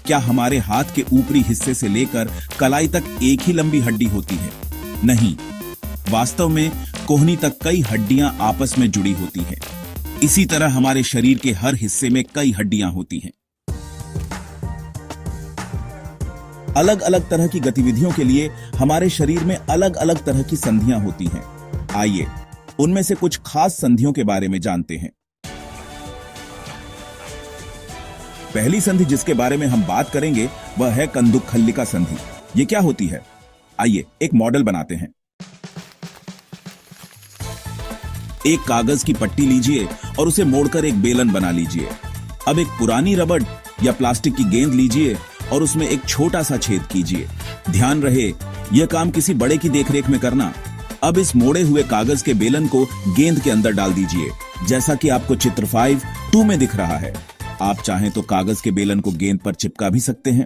क्या हमारे हाथ के ऊपरी हिस्से से लेकर कलाई तक एक ही लंबी हड्डी होती है? नहीं, वास्तव में कोहनी तक कई हड्डियां आपस में जुड़ी होती हैं। इसी तरह हमारे शरीर के हर हिस्से में कई हड्डियां होती हैं। अलग अलग तरह की गतिविधियों के लिए हमारे शरीर में अलग अलग तरह की संधियां होती हैं। आइए उनमें से कुछ खास संधियों के बारे में जानते हैं। पहली संधि जिसके बारे में हम बात करेंगे वह है कंदुकखल्लिका संधि। ये क्या होती है? आइए एक मॉडल बनाते हैं। एक कागज की पट्टी लीजिए और उसे मोड़कर एक बेलन बना लीजिए। अब एक पुरानी रबड़ या प्लास्टिक की गेंद लीजिए और उसमें एक छोटा सा छेद कीजिए। ध्यान रहे यह काम किसी बड़े की देखरेख में करना। अब इस मोड़े हुए कागज के बेलन को गेंद के अंदर डाल दीजिए, जैसा कि आपको चित्र 5.2 में दिख रहा है। आप चाहें तो कागज के बेलन को गेंद पर चिपका भी सकते हैं।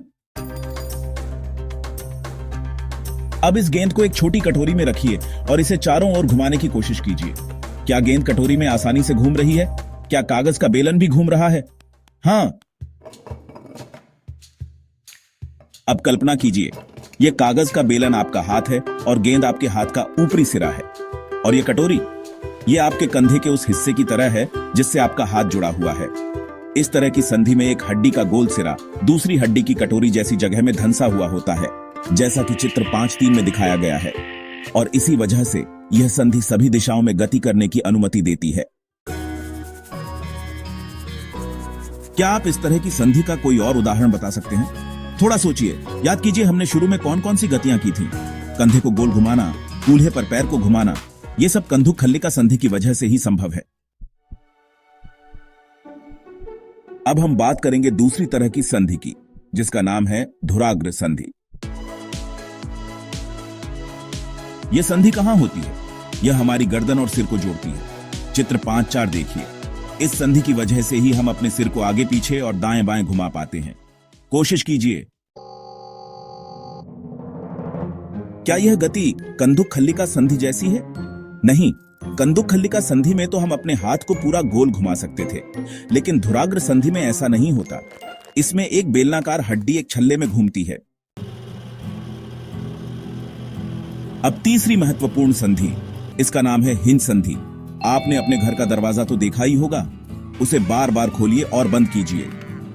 अब इस गेंद को एक छोटी कटोरी में रखिए और इसे चारों ओर घुमाने की कोशिश कीजिए। क्या गेंद कटोरी में आसानी से घूम रही है? क्या कागज का बेलन भी घूम रहा है? हाँ। अब कल्पना कीजिए, यह कागज का बेलन आपका हाथ है और गेंद आपके हाथ का ऊपरी सिरा है, और यह कटोरी यह आपके कंधे के उस हिस्से की तरह है जिससे आपका हाथ जुड़ा हुआ है। इस तरह की संधि में एक हड्डी का गोल सिरा दूसरी हड्डी की कटोरी जैसी जगह में धंसा हुआ होता है, जैसा कि चित्र 5.3 में दिखाया गया है, और इसी वजह से यह संधि सभी दिशाओं में गति करने की अनुमति देती है। क्या आप इस तरह की संधि का कोई और उदाहरण बता सकते हैं? थोड़ा सोचिए, याद कीजिए हमने शुरू में कौन कौन सी गतियां की थी। कंधे को गोल घुमाना, कूल्हे पर पैर को घुमाना, यह सब कंदुकखल्लिका संधि की वजह से ही संभव है। अब हम बात करेंगे दूसरी तरह की संधि की, जिसका नाम है धुराग्र संधि। यह संधि कहां होती है? यह हमारी गर्दन और सिर को जोड़ती है। चित्र 5.4 देखिए। इस संधि की वजह से ही हम अपने सिर को आगे पीछे और दाएं बाएं घुमा पाते हैं। कोशिश कीजिए। क्या यह गति कंदुकखल्लिका संधि जैसी है? नहीं, कंदुकखल्लिका संधि में तो हम अपने हाथ को पूरा गोल घुमा सकते थे, लेकिन धुराग्र संधि में ऐसा नहीं होता। इसमें एक बेलनाकार हड्डी एक छल्ले में घूमती है। अब तीसरी महत्वपूर्ण संधि, इसका नाम है हिंज संधि। आपने अपने घर का दरवाजा तो देखा ही होगा। उसे बार बार खोलिए और बंद कीजिए।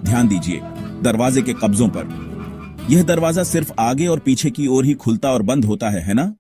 ध्यान दीजिए दरवाजे के कब्जों पर। यह दरवाजा सिर्फ आगे और पीछे की ओर ही खुलता और बंद होता है ना?